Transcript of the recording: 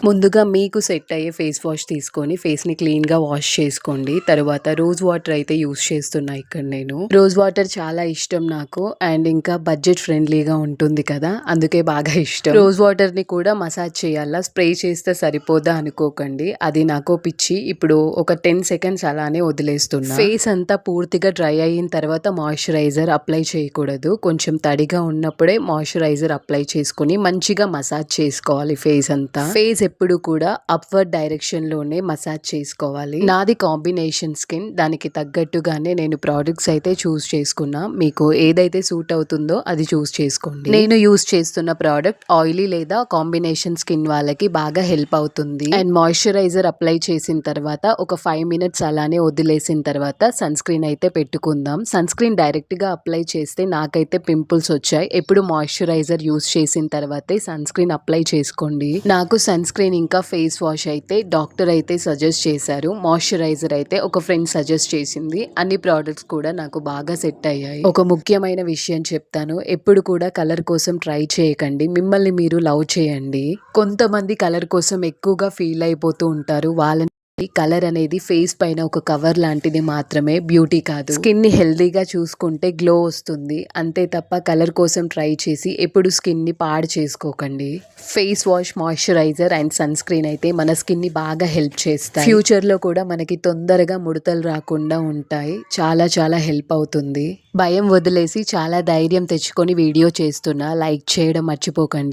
ముందుగా మీకు సెట్ అయ్యే ఫేస్ వాష్ తీసుకొని ఫేస్‌ని క్లీన్‌గా వాష్ చేసుకోండి. తరువాత రోజ్ వాటర్ అయితే యూజ్ చేస్తున్నా ఇక్కడ నేను. రోజ్ వాటర్ చాలా ఇష్టం నాకు. అండ్ ఇంకా బడ్జెట్ ఫ్రెండ్లీగా ఉంటుంది కదా! అందుకే బాగా ఇష్టం. రోజ్ వాటర్‌ని కూడా మసాజ్ చేయాలా, స్ప్రే చేస్తే సరిపోదా అనుకోకండి. అది నాకో పిచ్చి. ఇప్పుడు ఒక 10 సెకండ్స్ అలానే వదిలేస్తున్నా. ఫేస్ అంతా పూర్తిగా డ్రై అయిన తర్వాత మాయిశ్చరైజర్ అప్లై చేయకూడదు. కొంచెం తడిగా ఉన్నప్పుడే మాయిశ్చరైజర్ అప్లై చేసుకొని మంచిగా మసాజ్ చేసుకోవాలి ఫేస్ అంతా. ఫేస్ ఎప్పుడు కూడా అప్వర్డ్ డైరెక్షన్ లోనే మసాజ్ చేసుకోవాలి. నాది కాంబినేషన్ స్కిన్, దానికి తగ్గట్టుగానే నేను ప్రోడక్ట్స్ అయితే చూస్ చేసుకున్నా. మీకు ఏదైతే సూట్ అవుతుందో అది చూస్ చేసుకోండి. నేను యూస్ చేస్తున్న ప్రోడక్ట్ ఆయిలీ లేదా కాంబినేషన్ స్కిన్ వాళ్ళకి బాగా హెల్ప్ అవుతుంది. అండ్ మాయిశ్చరైజర్ అప్లై చేసిన తర్వాత ఒక 5 మినిట్స్ అలానే వదిలేసిన తర్వాత సన్ స్క్రీన్ అయితే పెట్టుకుందాం. సన్ స్క్రీన్ డైరెక్ట్ గా అప్లై చేస్తే నాకైతే పింపుల్స్ వచ్చాయి. ఎప్పుడు మాయిశ్చరైజర్ యూస్ చేసిన తర్వాతే సన్ స్క్రీన్ అప్లై చేసుకోండి. నాకు సన్ స్క్రీన్ ఇంకా ఫేస్ వాష్ అయితే డాక్టర్ అయితే సజెస్ట్ చేశారు. మాయిశ్చరైజర్ అయితే ఒక ఫ్రెండ్ సజెస్ట్ చేసింది. అన్ని ప్రోడక్ట్స్ కూడా నాకు బాగా సెట్ అయ్యాయి. ఒక ముఖ్యమైన విషయం చెప్తాను, ఎప్పుడు కూడా కలర్ కోసం ట్రై చేయకండి. మిమ్మల్ని మీరు లవ్ చేయండి. కొంతమంది కలర్ కోసం ఎక్కువగా ఫీల్ అయిపోతూ ఉంటారు. వాళ్ళని కలర్ అనేది ఫేస్ పైన ఒక కవర్ లాంటిది మాత్రమే, బ్యూటీ కాదు. స్కిన్ ని హెల్దీగా చూసుకుంటే గ్లో వస్తుంది. అంతే తప్ప కలర్ కోసం ట్రై చేసి ఎప్పుడు స్కిన్ ని పాడు చేసుకోకండి. Face wash, moisturiser and sunscreen అయితే మన స్కిన్ ని బాగా హెల్ప్ చేస్తాయి. ఫ్యూచర్ లో కూడా మనకి తొందరగా ముడతలు రాకుండా ఉంటాయి. చాలా చాలా హెల్ప్ అవుతుంది. భయం వదిలేసి చాలా ధైర్యం తెచ్చుకొని వీడియో చేస్తున్నా. లైక్ చేయడం మర్చిపోకండి.